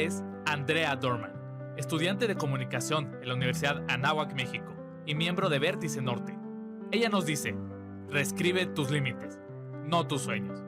es Andrea Dorman, estudiante de comunicación en la Universidad Anáhuac, México, y miembro de Vértice Norte. Ella nos dice, reescribe tus límites, no tus sueños.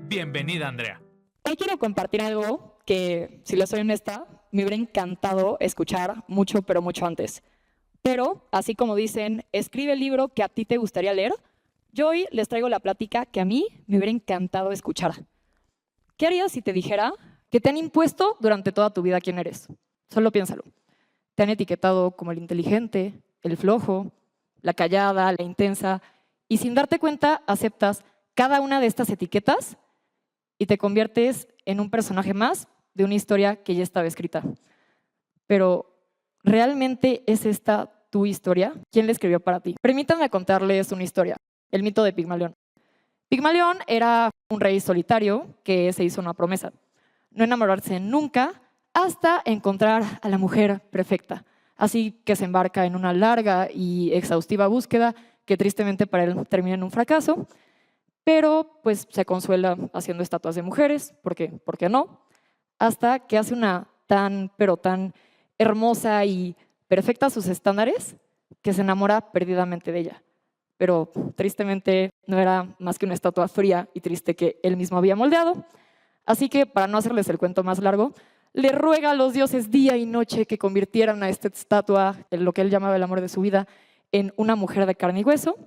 Bienvenida, Andrea. Hoy quiero compartir algo que, si les soy honesta, me hubiera encantado escuchar mucho, pero mucho antes. Pero, así como dicen, escribe el libro que a ti te gustaría leer, yo hoy les traigo la plática que a mí me hubiera encantado escuchar. ¿Qué harías si te dijera que te han impuesto durante toda tu vida quién eres? Solo piénsalo. Te han etiquetado como el inteligente, el flojo, la callada, la intensa, y sin darte cuenta aceptas cada una de estas etiquetas y te conviertes en un personaje más de una historia que ya estaba escrita. Pero, ¿realmente es esta tu historia? ¿Quién la escribió para ti? Permítanme contarles una historia, el mito de Pigmalión. Pigmalión era un rey solitario que se hizo una promesa: no enamorarse nunca hasta encontrar a la mujer perfecta. Así que se embarca en una larga y exhaustiva búsqueda que tristemente para él termina en un fracaso, pero pues se consuela haciendo estatuas de mujeres, porque ¿por qué no? Hasta que hace una tan, pero tan hermosa y perfecta a sus estándares que se enamora perdidamente de ella. Pero tristemente no era más que una estatua fría y triste que él mismo había moldeado. Así que, para no hacerles el cuento más largo, le ruega a los dioses día y noche que convirtieran a esta estatua, en lo que él llamaba el amor de su vida, en una mujer de carne y hueso.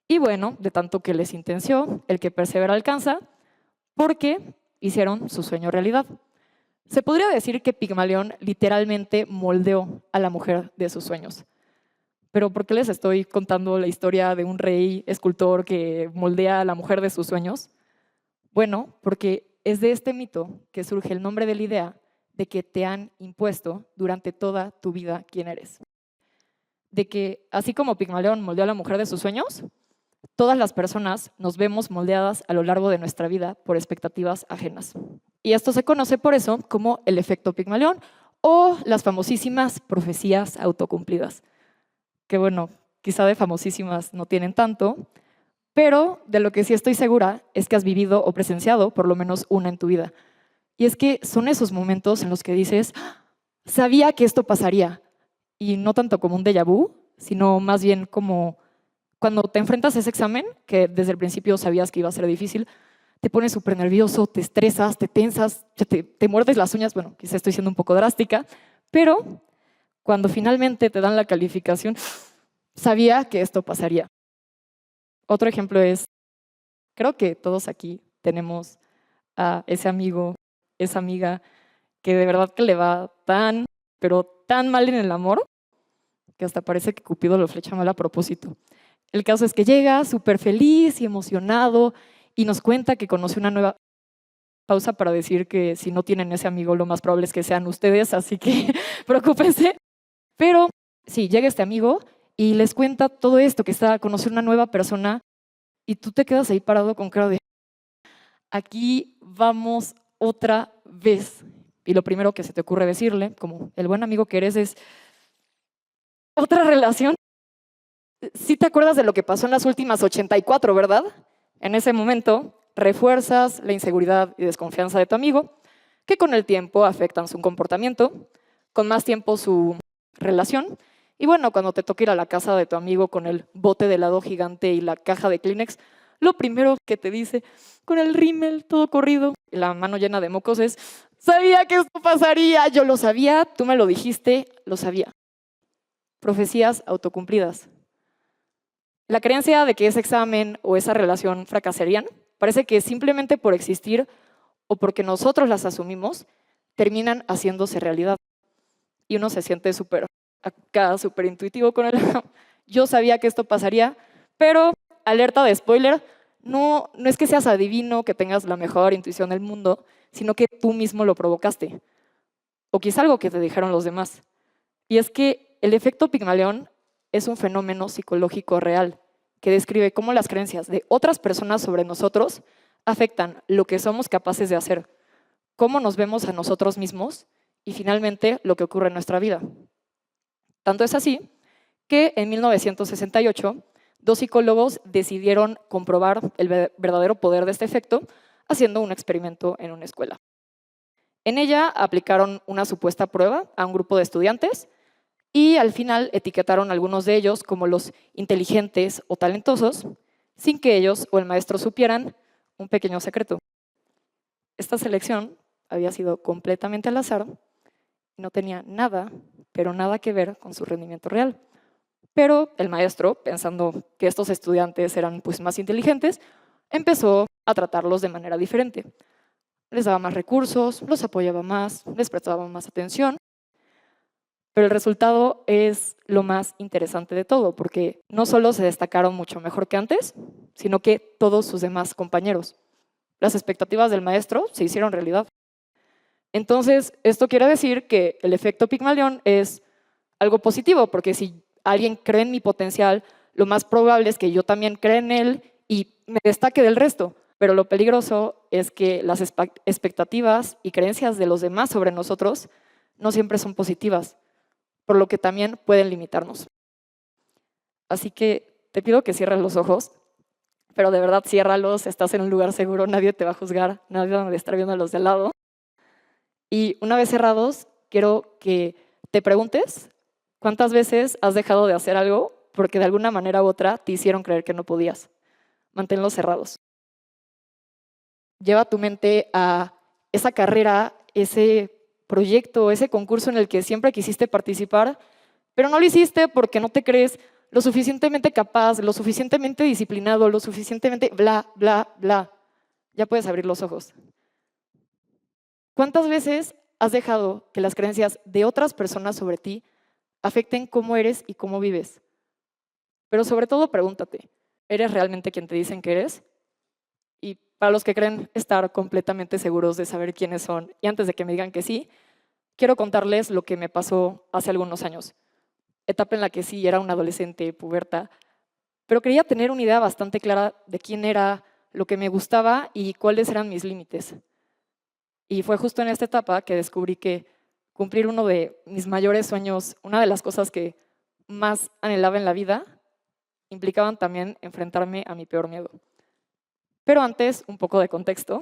Y bueno, de tanto que les intenció, el que persevera alcanza, porque hicieron su sueño realidad. Se podría decir que Pigmalión literalmente moldeó a la mujer de sus sueños. Pero ¿por qué les estoy contando la historia de un rey escultor que moldea a la mujer de sus sueños? Bueno, porque es de este mito que surge el nombre de la idea de que te han impuesto durante toda tu vida quién eres. De que, así como Pigmalión moldeó a la mujer de sus sueños, todas las personas nos vemos moldeadas a lo largo de nuestra vida por expectativas ajenas. Y esto se conoce por eso como el efecto Pigmalión o las famosísimas profecías autocumplidas. Que bueno, quizá de famosísimas no tienen tanto, pero de lo que sí estoy segura es que has vivido o presenciado por lo menos una en tu vida. Y es que son esos momentos en los que dices, sabía que esto pasaría, y no tanto como un déjà vu, sino más bien como cuando te enfrentas a ese examen, que desde el principio sabías que iba a ser difícil, te pones súper nervioso, te estresas, te tensas, te muerdes las uñas. Bueno, quizá estoy siendo un poco drástica, pero cuando finalmente te dan la calificación, sabía que esto pasaría. Otro ejemplo es, creo que todos aquí tenemos a ese amigo, esa amiga, que de verdad que le va tan, pero tan mal en el amor, que hasta parece que Cupido lo flecha mal a propósito. El caso es que llega súper feliz y emocionado y nos cuenta que conoce una nueva... Pausa para decir que si no tienen ese amigo, lo más probable es que sean ustedes, así que preocúpense. Pero sí, llega este amigo y les cuenta todo esto, que está a conocer una nueva persona, y tú te quedas ahí parado con cara de, aquí vamos otra vez. Y lo primero que se te ocurre decirle, como el buen amigo que eres, es, ¿otra relación? Sí te acuerdas de lo que pasó en las últimas 84, ¿verdad? En ese momento refuerzas la inseguridad y desconfianza de tu amigo, que con el tiempo afectan su comportamiento, con más tiempo su relación. Y bueno, cuando te toca ir a la casa de tu amigo con el bote de helado gigante y la caja de Kleenex, lo primero que te dice, con el rímel todo corrido y la mano llena de mocos, es, sabía que esto pasaría, yo lo sabía, tú me lo dijiste, lo sabía. Profecías autocumplidas. La creencia de que ese examen o esa relación fracasarían parece que simplemente por existir o porque nosotros las asumimos, terminan haciéndose realidad. Y uno se siente súper intuitivo con él. Yo sabía que esto pasaría, pero alerta de spoiler, no es que seas adivino, que tengas la mejor intuición del mundo, sino que tú mismo lo provocaste. O quizá algo que te dijeron los demás. Y es que el efecto Pigmalión es un fenómeno psicológico real que describe cómo las creencias de otras personas sobre nosotros afectan lo que somos capaces de hacer, cómo nos vemos a nosotros mismos y finalmente lo que ocurre en nuestra vida. Tanto es así que en 1968 dos psicólogos decidieron comprobar el verdadero poder de este efecto haciendo un experimento en una escuela. En ella aplicaron una supuesta prueba a un grupo de estudiantes y al final etiquetaron a algunos de ellos como los inteligentes o talentosos, sin que ellos o el maestro supieran un pequeño secreto. Esta selección había sido completamente al azar y no tenía nada, pero nada que ver con su rendimiento real. Pero el maestro, pensando que estos estudiantes eran pues, más inteligentes, empezó a tratarlos de manera diferente. Les daba más recursos, los apoyaba más, les prestaba más atención. Pero el resultado es lo más interesante de todo, porque no solo se destacaron mucho mejor que antes, sino que todos sus demás compañeros. Las expectativas del maestro se hicieron realidad. Entonces, esto quiere decir que el efecto Pigmalión es algo positivo, porque si alguien cree en mi potencial, lo más probable es que yo también crea en él y me destaque del resto. Pero lo peligroso es que las expectativas y creencias de los demás sobre nosotros no siempre son positivas, por lo que también pueden limitarnos. Así que te pido que cierres los ojos, pero de verdad ciérralos, estás en un lugar seguro, nadie te va a juzgar, nadie va a estar viendo a los de al lado. Y una vez cerrados, quiero que te preguntes cuántas veces has dejado de hacer algo porque de alguna manera u otra te hicieron creer que no podías. Manténlos cerrados. Lleva tu mente a esa carrera, ese proyecto, ese concurso en el que siempre quisiste participar, pero no lo hiciste porque no te crees lo suficientemente capaz, lo suficientemente disciplinado, lo suficientemente bla, bla, bla. Ya puedes abrir los ojos. ¿Cuántas veces has dejado que las creencias de otras personas sobre ti afecten cómo eres y cómo vives? Pero sobre todo pregúntate, ¿eres realmente quien te dicen que eres? Y para los que creen estar completamente seguros de saber quiénes son, y antes de que me digan que sí, quiero contarles lo que me pasó hace algunos años. Etapa en la que sí era una adolescente puberta, pero quería tener una idea bastante clara de quién era, lo que me gustaba y cuáles eran mis límites. Y fue justo en esta etapa que descubrí que cumplir uno de mis mayores sueños, una de las cosas que más anhelaba en la vida, implicaban también enfrentarme a mi peor miedo. Pero antes, un poco de contexto.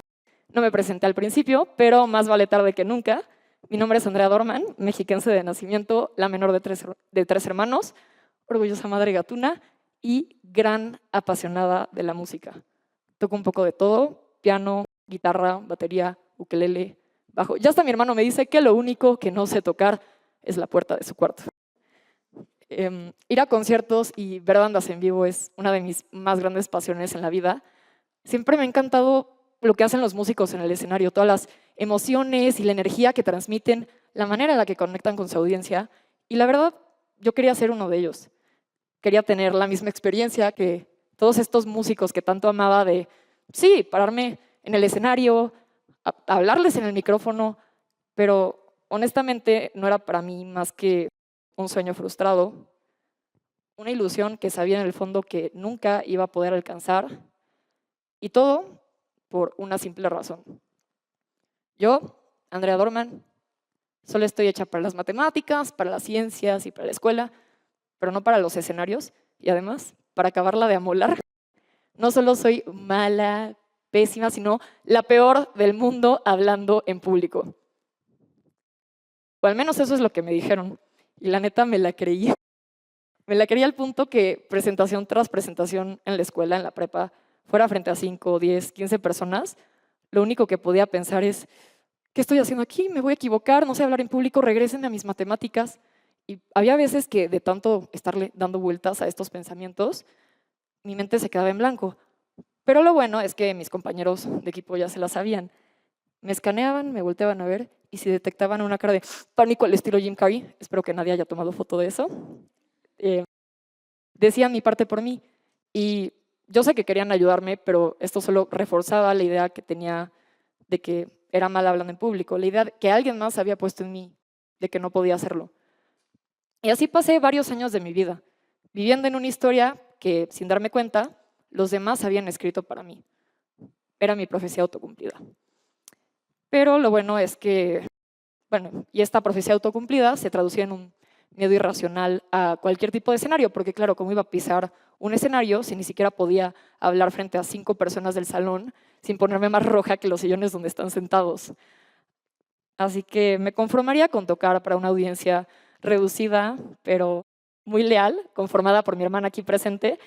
No me presenté al principio, pero más vale tarde que nunca. Mi nombre es Andrea Dorman, mexiquense de nacimiento, la menor de tres hermanos, orgullosa madre gatuna y gran apasionada de la música. Toco un poco de todo, piano, guitarra, batería, ukelele, bajo. Ya hasta mi hermano me dice que lo único que no sé tocar es la puerta de su cuarto. Ir a conciertos y ver bandas en vivo es una de mis más grandes pasiones en la vida. Siempre me ha encantado lo que hacen los músicos en el escenario, todas las emociones y la energía que transmiten, la manera en la que conectan con su audiencia. Y la verdad, yo quería ser uno de ellos. Quería tener la misma experiencia que todos estos músicos que tanto amaba de, sí, pararme en el escenario, hablarles en el micrófono, pero honestamente no era para mí más que un sueño frustrado, una ilusión que sabía en el fondo que nunca iba a poder alcanzar, y todo por una simple razón. Yo, Andrea Dorman, solo estoy hecha para las matemáticas, para las ciencias y para la escuela, pero no para los escenarios, y además, para acabarla de amolar, no solo soy mala, pésima, sino la peor del mundo hablando en público. O al menos eso es lo que me dijeron, y la neta me la creí. Me la creí al punto que presentación tras presentación en la escuela, en la prepa, fuera frente a 5, 10, 15 personas, lo único que podía pensar es, ¿qué estoy haciendo aquí? Me voy a equivocar, no sé hablar en público, regrésenme a mis matemáticas. Y había veces que de tanto estarle dando vueltas a estos pensamientos, mi mente se quedaba en blanco. Pero lo bueno es que mis compañeros de equipo ya se la sabían. Me escaneaban, me volteaban a ver y si detectaban una cara de pánico al estilo Jim Carrey, espero que nadie haya tomado foto de eso, decían mi parte por mí. Y yo sé que querían ayudarme, pero esto solo reforzaba la idea que tenía de que era mal hablando en público, la idea que alguien más había puesto en mí, de que no podía hacerlo. Y así pasé varios años de mi vida, viviendo en una historia que, sin darme cuenta, los demás habían escrito para mí. Era mi profecía autocumplida. Pero lo bueno es que, y esta profecía autocumplida se traducía en un miedo irracional a cualquier tipo de escenario, porque claro, ¿cómo iba a pisar un escenario si ni siquiera podía hablar frente a 5 personas del salón sin ponerme más roja que los sillones donde están sentados? Así que me conformaría con tocar para una audiencia reducida, pero muy leal, conformada por mi hermana aquí presente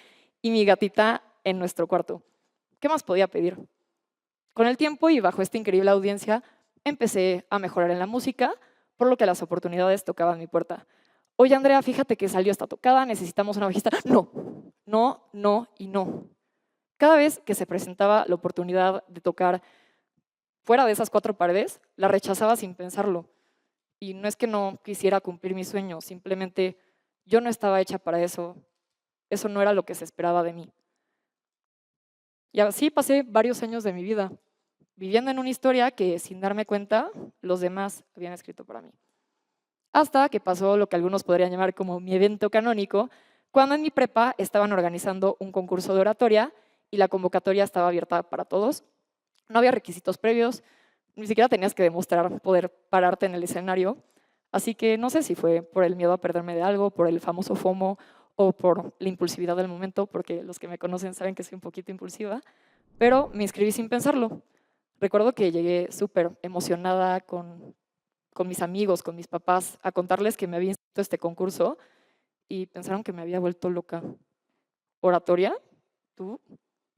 y mi gatita en nuestro cuarto. ¿Qué más podía pedir? Con el tiempo y bajo esta increíble audiencia, empecé a mejorar en la música, por lo que las oportunidades tocaban mi puerta. Oye, Andrea, fíjate que salió esta tocada, necesitamos una bajista. No, no, no y no. Cada vez que se presentaba la oportunidad de tocar fuera de esas 4 paredes, la rechazaba sin pensarlo. Y no es que no quisiera cumplir mi sueño, simplemente yo no estaba hecha para eso. Eso no era lo que se esperaba de mí. Y así pasé varios años de mi vida, viviendo en una historia que, sin darme cuenta, los demás habían escrito para mí. Hasta que pasó lo que algunos podrían llamar como mi evento canónico, cuando en mi prepa estaban organizando un concurso de oratoria y la convocatoria estaba abierta para todos. No había requisitos previos, ni siquiera tenías que demostrar poder pararte en el escenario. Así que no sé si fue por el miedo a perderme de algo, por el famoso FOMO o por la impulsividad del momento, porque los que me conocen saben que soy un poquito impulsiva, pero me inscribí sin pensarlo. Recuerdo que llegué súper emocionada con mis amigos, con mis papás, a contarles que me había inscrito a este concurso y pensaron que me había vuelto loca. ¿Oratoria? ¿Tú?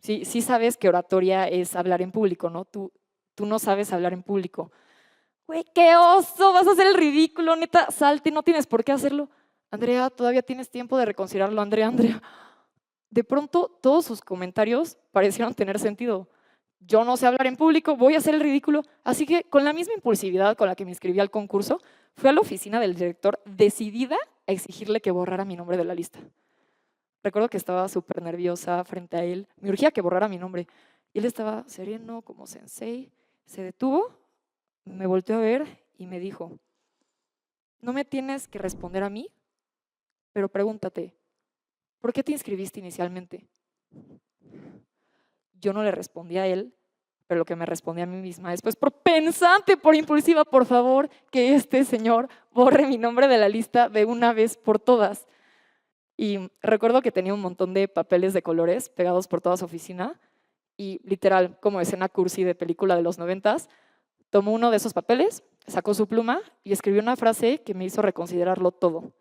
Sí sabes que oratoria es hablar en público, ¿no? Tú no sabes hablar en público. Güey, qué oso, vas a hacer el ridículo, neta, salte, no tienes por qué hacerlo. Andrea, todavía tienes tiempo de reconsiderarlo, Andrea. De pronto, todos sus comentarios parecieron tener sentido. Yo no sé hablar en público, voy a hacer el ridículo. Así que, con la misma impulsividad con la que me inscribí al concurso, fui a la oficina del director decidida a exigirle que borrara mi nombre de la lista. Recuerdo que estaba súper nerviosa frente a él. Me urgía que borrara mi nombre. Y él estaba sereno, como sensei. Se detuvo, me volteó a ver y me dijo, no me tienes que responder a mí, pero pregúntate, ¿por qué te inscribiste inicialmente? Yo no le respondí a él, pero lo que me respondí a mí misma es, pues por pensante, por impulsiva, por favor, que este señor borre mi nombre de la lista de una vez por todas. Y recuerdo que tenía un montón de papeles de colores pegados por toda su oficina y literal, como escena cursi de película de los 90s, tomó uno de esos papeles, sacó su pluma y escribió una frase que me hizo reconsiderarlo todo.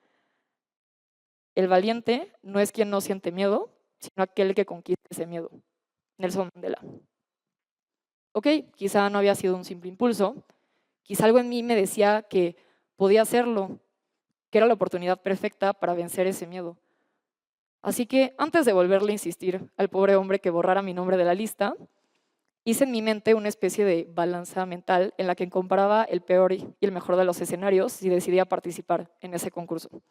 El valiente no es quien no siente miedo, sino aquel que conquista ese miedo. Nelson Mandela. Ok, quizá no había sido un simple impulso, quizá algo en mí me decía que podía hacerlo, que era la oportunidad perfecta para vencer ese miedo. Así que antes de volverle a insistir al pobre hombre que borrara mi nombre de la lista, hice en mi mente una especie de balanza mental en la que comparaba el peor y el mejor de los escenarios si decidía participar en ese concurso.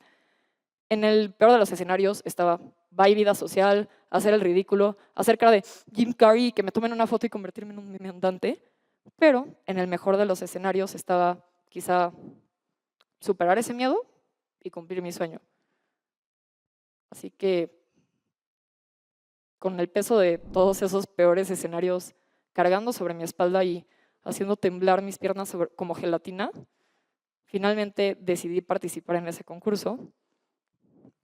En el peor de los escenarios estaba bye vida social, hacer el ridículo, hacer cara de Jim Carrey, que me tomen una foto y convertirme en un meme andante. Pero en el mejor de los escenarios estaba quizá superar ese miedo y cumplir mi sueño. Así que con el peso de todos esos peores escenarios cargando sobre mi espalda y haciendo temblar mis piernas como gelatina, finalmente decidí participar en ese concurso.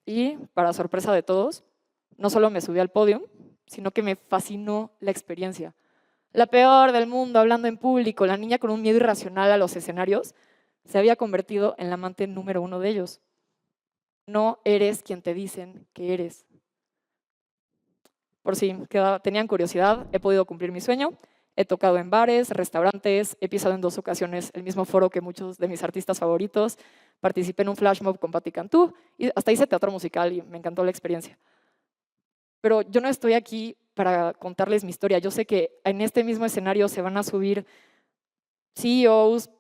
Y, para sorpresa de todos, no solo me subí al podio, sino que me fascinó la experiencia. La peor del mundo, hablando en público, la niña con un miedo irracional a los escenarios, se había convertido en la amante número 1 de ellos. No eres quien te dicen que eres. Por si tenían curiosidad, he podido cumplir mi sueño. He tocado en bares, restaurantes, he pisado en 2 ocasiones el mismo foro que muchos de mis artistas favoritos, participé en un flash mob con Patti Cantú y hasta hice teatro musical y me encantó la experiencia. Pero yo no estoy aquí para contarles mi historia. Yo sé que en este mismo escenario se van a subir CEOs,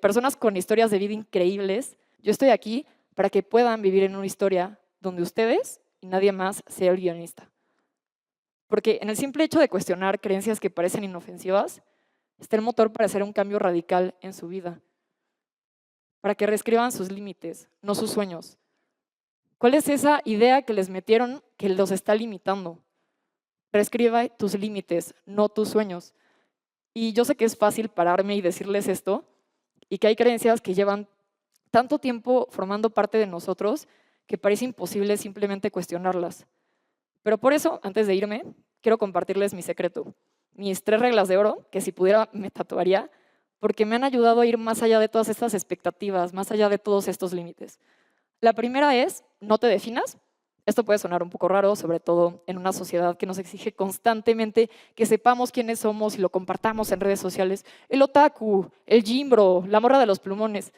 personas con historias de vida increíbles. Yo estoy aquí para que puedan vivir en una historia donde ustedes y nadie más sea el guionista. Porque en el simple hecho de cuestionar creencias que parecen inofensivas, está el motor para hacer un cambio radical en su vida. Para que reescriban sus límites, no sus sueños. ¿Cuál es esa idea que les metieron que los está limitando? Reescriba tus límites, no tus sueños. Y yo sé que es fácil pararme y decirles esto, y que hay creencias que llevan tanto tiempo formando parte de nosotros que parece imposible simplemente cuestionarlas. Pero por eso, antes de irme, quiero compartirles mi secreto, mis 3 reglas de oro, que si pudiera me tatuaría, porque me han ayudado a ir más allá de todas estas expectativas, más allá de todos estos límites. La primera es, no te definas. Esto puede sonar un poco raro, sobre todo en una sociedad que nos exige constantemente que sepamos quiénes somos y lo compartamos en redes sociales. El otaku, el gimbro, la morra de los plumones.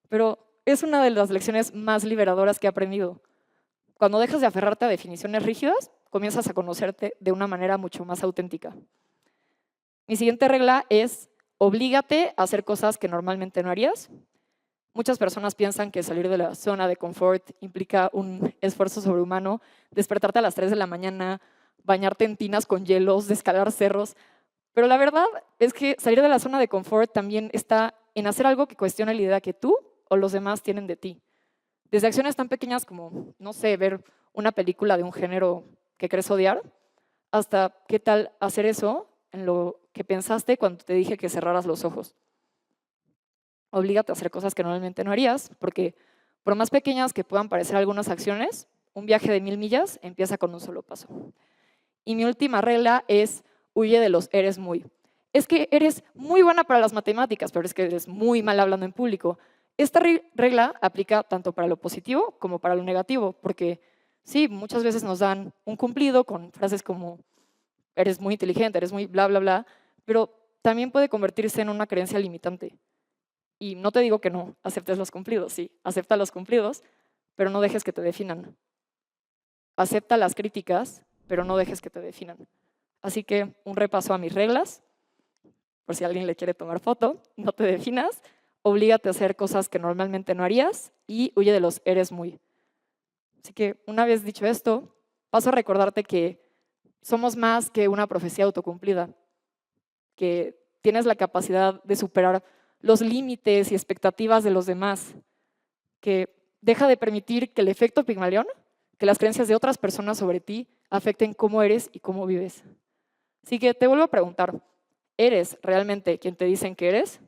Pero es una de las lecciones más liberadoras que he aprendido. Cuando dejas de aferrarte a definiciones rígidas, comienzas a conocerte de una manera mucho más auténtica. Mi siguiente regla es, oblígate a hacer cosas que normalmente no harías. Muchas personas piensan que salir de la zona de confort implica un esfuerzo sobrehumano, despertarte a las 3 de la mañana, bañarte en tinas con hielos, escalar cerros. Pero la verdad es que salir de la zona de confort también está en hacer algo que cuestione la idea que tú o los demás tienen de ti. Desde acciones tan pequeñas como, no sé, ver una película de un género que crees odiar, hasta qué tal hacer eso en lo que pensaste cuando te dije que cerraras los ojos. Oblígate a hacer cosas que normalmente no harías, porque por más pequeñas que puedan parecer algunas acciones, un viaje de 1000 millas empieza con un solo paso. Y mi última regla es, huye de los eres muy. Es que eres muy buena para las matemáticas, pero es que eres muy mal hablando en público. Esta regla aplica tanto para lo positivo como para lo negativo, porque sí, muchas veces nos dan un cumplido con frases como eres muy inteligente, eres muy bla, bla, bla, pero también puede convertirse en una creencia limitante. Y no te digo que no aceptes los cumplidos, sí, acepta los cumplidos, pero no dejes que te definan. Acepta las críticas, pero no dejes que te definan. Así que un repaso a mis reglas, por si alguien le quiere tomar foto, no te definas, oblígate a hacer cosas que normalmente no harías y huye de los eres muy. Así que una vez dicho esto, paso a recordarte que somos más que una profecía autocumplida, que tienes la capacidad de superar los límites y expectativas de los demás, que deja de permitir que el efecto Pigmalión, que las creencias de otras personas sobre ti afecten cómo eres y cómo vives. Así que te vuelvo a preguntar, ¿eres realmente quien te dicen que eres?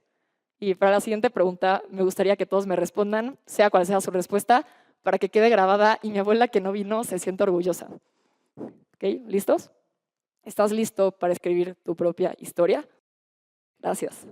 Y para la siguiente pregunta me gustaría que todos me respondan, sea cual sea su respuesta, para que quede grabada y mi abuela que no vino se sienta orgullosa. ¿Ok? ¿Listos? ¿Estás listo para escribir tu propia historia? Gracias.